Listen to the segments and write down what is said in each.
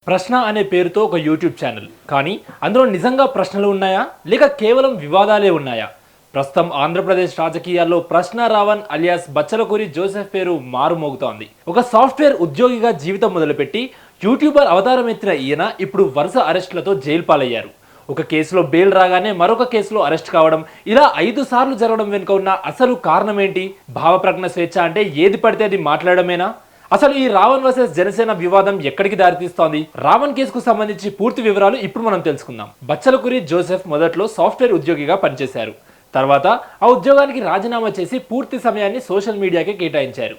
ప్రశ్న అనే పేరుతో ఒక యూట్యూబ్ ఛానల్. కానీ అందులో నిజంగా ప్రశ్నలు ఉన్నాయా? లేక కేవలం వివాదాలే ఉన్నాయా? ప్రస్తుతం ఆంధ్రప్రదేశ్ రాజకీయాల్లో ప్రశ్న రావణ్ అలియాస్ బచ్చలకూరి జోసెఫ్ పేరు మారుమోగుతోంది. ఒక సాఫ్ట్వేర్ ఉద్యోగిగా జీవితం మొదలుపెట్టి యూట్యూబర్ అవతారం ఎత్తిన ఈయన ఇప్పుడు వరుస అరెస్టులతో జైలు పాలయ్యారు. ఒక కేసులో బెయిల్ రాగానే మరొక కేసులో అరెస్ట్ కావడం, ఇలా 5 సార్లు జరగడం వెనుక ఉన్న అసలు కారణం ఏంటి? భావప్రకటన స్వేచ్ఛ అంటే ఏది పడితే అది మాట్లాడమేనా? అసలు ఈ రావణ్ వర్సెస్ జనసేన వివాదం ఎక్కడికి దారితీస్తోంది? రావణ్ కేసుకు సంబంధించి పూర్తి వివరాలు ఇప్పుడు మనం తెలుసుకుందాం. బచ్చలకూరి జోసెఫ్ మొదట్లో సాఫ్ట్వేర్ ఉద్యోగిగా పనిచేశారు. తర్వాత ఆ ఉద్యోగానికి రాజీనామా చేసి పూర్తి సమయాన్ని సోషల్ మీడియాకి కేటాయించారు.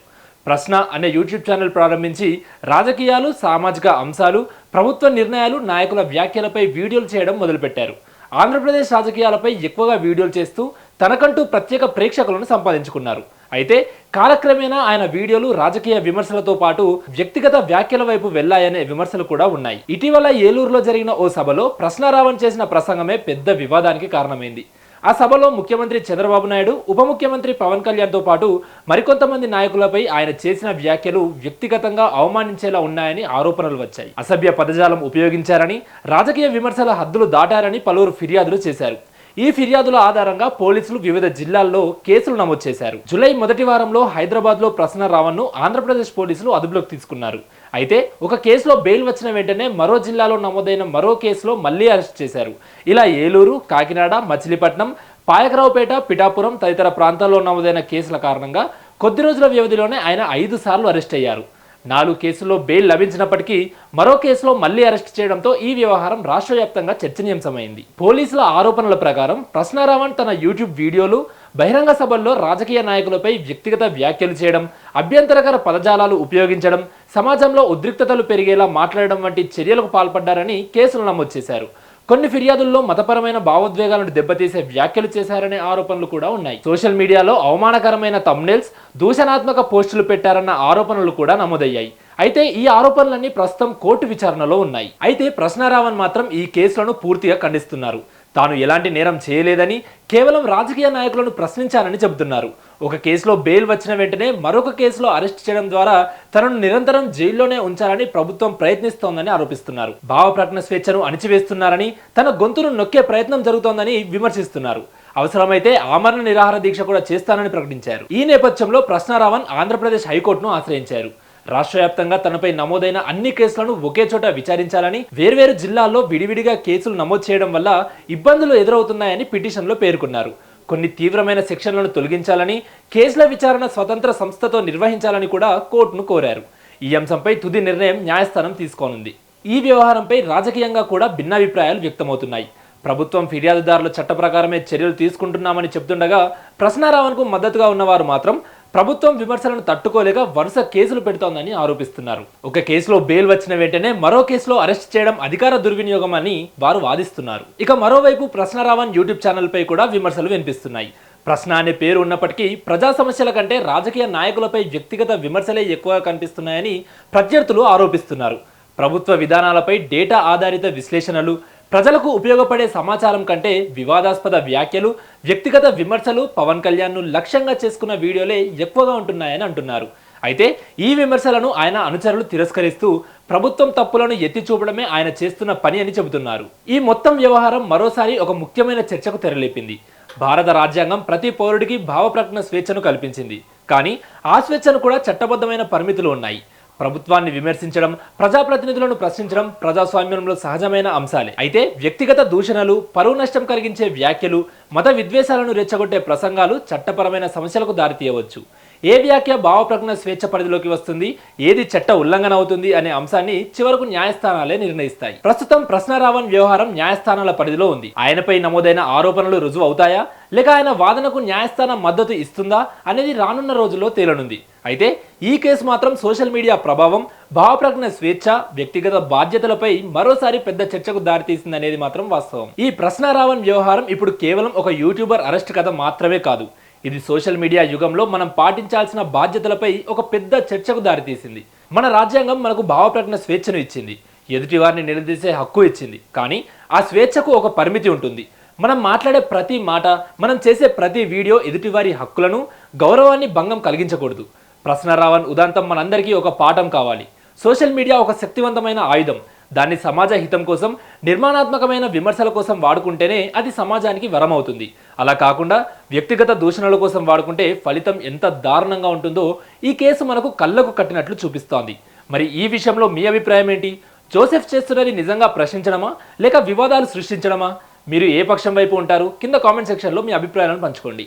ప్రశ్న అనే యూట్యూబ్ ఛానల్ ప్రారంభించి రాజకీయాలు, సామాజిక అంశాలు, ప్రభుత్వ నిర్ణయాలు, నాయకుల వ్యాఖ్యలపై వీడియోలు చేయడం మొదలుపెట్టారు. ఆంధ్రప్రదేశ్ రాజకీయాలపై ఎక్కువగా వీడియోలు చేస్తూ తనకంటూ ప్రత్యేక ప్రేక్షకులను సంపాదించుకున్నారు. అయితే కాలక్రమేణా ఆయన వీడియోలు రాజకీయ విమర్శలతో పాటు వ్యక్తిగత వ్యాఖ్యల వైపు వెళ్లాయనే విమర్శలు కూడా ఉన్నాయి. ఇటీవల ఏలూరులో జరిగిన ఓ సభలో ప్రశ్న రావణ్ చేసిన ప్రసంగమే పెద్ద వివాదానికి కారణమైంది. ఆ సభలో ముఖ్యమంత్రి చంద్రబాబు నాయుడు, ఉప ముఖ్యమంత్రి పవన్ కళ్యాణ్తో పాటు మరికొంతమంది నాయకులపై ఆయన చేసిన వ్యాఖ్యలు వ్యక్తిగతంగా అవమానించేలా ఉన్నాయని ఆరోపణలు వచ్చాయి. అసభ్య పదజాలం ఉపయోగించారని, రాజకీయ విమర్శల హద్దులు దాటారని పలువురు ఫిర్యాదులు చేశారు. ఈ ఫిర్యాదుల ఆధారంగా పోలీసులు వివిధ జిల్లాల్లో కేసులు నమోదు చేశారు. జూలై మొదటి వారంలో హైదరాబాద్లో ప్రశ్న రావణ్ను ఆంధ్రప్రదేశ్ పోలీసులు అదుపులోకి తీసుకున్నారు. అయితే ఒక కేసులో బెయిల్ వచ్చిన వెంటనే మరో జిల్లాలో నమోదైన మరో కేసులో మళ్లీ అరెస్ట్ చేశారు. ఇలా ఏలూరు, కాకినాడ, మచిలీపట్నం, పాయకరావుపేట, పిఠాపురం తదితర ప్రాంతాల్లో నమోదైన కేసుల కారణంగా కొద్ది రోజుల వ్యవధిలోనే ఆయన 5 సార్లు అరెస్ట్ అయ్యారు. 4 కేసుల్లో బెయిల్ లభించినప్పటికీ మరో కేసులో మళ్లీ అరెస్ట్ చేయడంతో ఈ వ్యవహారం రాష్ట్ర వ్యాప్తంగా చర్చనీయాంశమైంది. పోలీసుల ఆరోపణల ప్రకారం ప్రశ్న రావణ్ తన యూట్యూబ్ వీడియోలు, బహిరంగ సభల్లో రాజకీయ నాయకులపై వ్యక్తిగత వ్యాఖ్యలు చేయడం, అభ్యంతరకర పదజాలాలు ఉపయోగించడం, సమాజంలో ఉద్రిక్తతలు పెరిగేలా మాట్లాడడం వంటి చర్యలకు పాల్పడ్డారని కేసులు నమోదు చేశారు. కొన్ని ఫిర్యాదుల్లో మతపరమైన భావోద్వేగాలను దెబ్బతీసే వ్యాఖ్యలు చేశారనే ఆరోపణలు కూడా ఉన్నాయి. సోషల్ మీడియాలో అవమానకరమైన థంబ్నెయిల్స్, దూషణాత్మక పోస్టులు పెట్టారన్న ఆరోపణలు కూడా నమోదయ్యాయి. అయితే ఈ ఆరోపణలన్నీ ప్రస్తుతం కోర్టు విచారణలో ఉన్నాయి. అయితే ప్రశ్న రావణ్ మాత్రం ఈ కేసులను పూర్తిగా ఖండిస్తున్నారు. తాను ఎలాంటి నేరం చేయలేదని, కేవలం రాజకీయ నాయకులను ప్రశ్నించానని చెబుతున్నారు. ఒక కేసులో బెయిల్ వచ్చిన వెంటనే మరొక కేసులో అరెస్ట్ చేయడం ద్వారా తనను నిరంతరం జైల్లోనే ఉంచాలని ప్రభుత్వం ప్రయత్నిస్తోందని ఆరోపిస్తున్నారు. భావ ప్రకటన స్వేచ్ఛను అణిచివేస్తున్నారని, తన గొంతును నొక్కే ప్రయత్నం జరుగుతోందని విమర్శిస్తున్నారు. అవసరమైతే ఆమరణ నిరాహార దీక్ష కూడా చేస్తానని ప్రకటించారు. ఈ నేపథ్యంలో ప్రశ్న రావణ్ ఆంధ్రప్రదేశ్ హైకోర్టును ఆశ్రయించారు. రాష్ట్ర వ్యాప్తంగా తనపై నమోదైన అన్ని కేసులను ఒకే చోట విచారించాలని, వేర్వేరు జిల్లాల్లో విడివిడిగా కేసులు నమోదు చేయడం వల్ల ఇబ్బందులు ఎదురవుతున్నాయని పిటిషన్లో పేర్కొన్నారు. కొన్ని తీవ్రమైన సెక్షన్లను తొలగించాలని, కేసుల విచారణ స్వతంత్ర సంస్థతో నిర్వహించాలని కూడా కోర్టును కోరారు. ఈ అంశంపై తుది నిర్ణయం న్యాయస్థానం తీసుకోనుంది. ఈ వ్యవహారంపై రాజకీయంగా కూడా భిన్నాభిప్రాయాలు వ్యక్తమవుతున్నాయి. ప్రభుత్వం ఫిర్యాదుదారుల చట్ట ప్రకారమే చర్యలు తీసుకుంటున్నామని చెబుతుండగా, ప్రశ్న రావణ్కు మద్దతుగా ఉన్నవారు మాత్రం ప్రభుత్వం విమర్శలను తట్టుకోలేక వరుస కేసులు పెడుతోందని ఆరోపిస్తున్నారు. ఒక కేసులో బెయిల్ వచ్చిన వెంటనే మరో కేసులో అరెస్ట్ చేయడం అధికార దుర్వినియోగం అని వారు వాదిస్తున్నారు. ఇక మరోవైపు ప్రశ్న రావణ్ యూట్యూబ్ ఛానల్పై కూడా విమర్శలు వినిపిస్తున్నాయి. ప్రశ్న అనే పేరు ఉన్నప్పటికీ ప్రజా సమస్యల కంటే రాజకీయ నాయకులపై వ్యక్తిగత విమర్శలే ఎక్కువగా కనిపిస్తున్నాయని ప్రత్యర్థులు ఆరోపిస్తున్నారు. ప్రభుత్వ విధానాలపై డేటా ఆధారిత విశ్లేషణలు, ప్రజలకు ఉపయోగపడే సమాచారం కంటే వివాదాస్పద వ్యాఖ్యలు, వ్యక్తిగత విమర్శలు పవన్ కళ్యాణ్ను లక్ష్యంగా చేసుకున్న వీడియోలే ఎక్కువగా ఉంటున్నాయని అంటున్నారు. అయితే ఈ విమర్శలను ఆయన అనుచరులు తిరస్కరిస్తూ ప్రభుత్వం తప్పులను ఎత్తి చూపడమే ఆయన చేస్తున్న పని అని చెబుతున్నారు. ఈ మొత్తం వ్యవహారం మరోసారి ఒక ముఖ్యమైన చర్చకు తెరలేపింది. భారత రాజ్యాంగం ప్రతి పౌరుడికి భావ ప్రకటన స్వేచ్ఛను కల్పించింది. కానీ ఆ స్వేచ్ఛను కూడా చట్టబద్ధమైన పరిమితులు ఉన్నాయి. ప్రభుత్వాన్ని విమర్శించడం, ప్రజాప్రతినిధులను ప్రశ్నించడం ప్రజాస్వామ్యంలో సహజమైన అంశాలే. అయితే వ్యక్తిగత దూషణలు, పరువు నష్టం కలిగించే వ్యాఖ్యలు, మత విద్వేషాలను రెచ్చగొట్టే ప్రసంగాలు చట్టపరమైన సమస్యలకు దారితీయవచ్చు. ఏ వ్యాఖ్య భావ ప్రకటన స్వేచ్ఛ పరిధిలోకి వస్తుంది, ఏది చట్ట ఉల్లంఘన అవుతుంది అనే అంశాన్ని చివరకు న్యాయస్థానాలే నిర్ణయిస్తాయి. ప్రస్తుతం ప్రశ్న రావణ్ వ్యవహారం న్యాయస్థానాల పరిధిలో ఉంది. ఆయనపై నమోదైన ఆరోపణలు రుజువు అవుతాయా, లేక ఆయన వాదనకు న్యాయస్థానం మద్దతు ఇస్తుందా అనేది రానున్న రోజుల్లో తేలనుంది. అయితే ఈ కేసు మాత్రం సోషల్ మీడియా ప్రభావం, భావ ప్రకటన స్వేచ్ఛ, వ్యక్తిగత బాధ్యతలపై మరోసారి పెద్ద చర్చకు దారితీసిందనేది మాత్రం వాస్తవం. ఈ ప్రశ్న రావణ్ వ్యవహారం ఇప్పుడు కేవలం ఒక యూట్యూబర్ అరెస్ట్ కథ మాత్రమే కాదు. ఇది సోషల్ మీడియా యుగంలో మనం పాటించాల్సిన బాధ్యతలపై ఒక పెద్ద చర్చకు దారితీసింది. మన రాజ్యాంగం మనకు భావ ప్రకటన స్వేచ్ఛను ఇచ్చింది, ఎదుటివారిని నిలదీసే హక్కు ఇచ్చింది. కానీ ఆ స్వేచ్ఛకు ఒక పరిమితి ఉంటుంది. మనం మాట్లాడే ప్రతి మాట, మనం చేసే ప్రతి వీడియో ఎదుటివారి హక్కులను, గౌరవాన్ని భంగం కలిగించకూడదు. ప్రశ్న రావణ్ ఉదంతం మనందరికీ ఒక పాఠం కావాలి. సోషల్ మీడియా ఒక శక్తివంతమైన ఆయుధం. దాన్ని సమాజ హితం కోసం, నిర్మాణాత్మకమైన విమర్శల కోసం వాడుకుంటేనే అది సమాజానికి వరం అవుతుంది. అలా కాకుండా వ్యక్తిగత దూషణల కోసం వాడుకుంటే ఫలితం ఎంత దారుణంగా ఉంటుందో ఈ కేసు మనకు కళ్ళకు కట్టినట్లు చూపిస్తోంది. మరి ఈ విషయంలో మీ అభిప్రాయం ఏంటి? జోసెఫ్ చేస్తున్నది నిజంగా ప్రశ్నించడమా లేక వివాదాలు సృష్టించడమా? మీరు ఏ పక్షం వైపు ఉంటారు? కింద కామెంట్ సెక్షన్లో మీ అభిప్రాయాలను పంచుకోండి.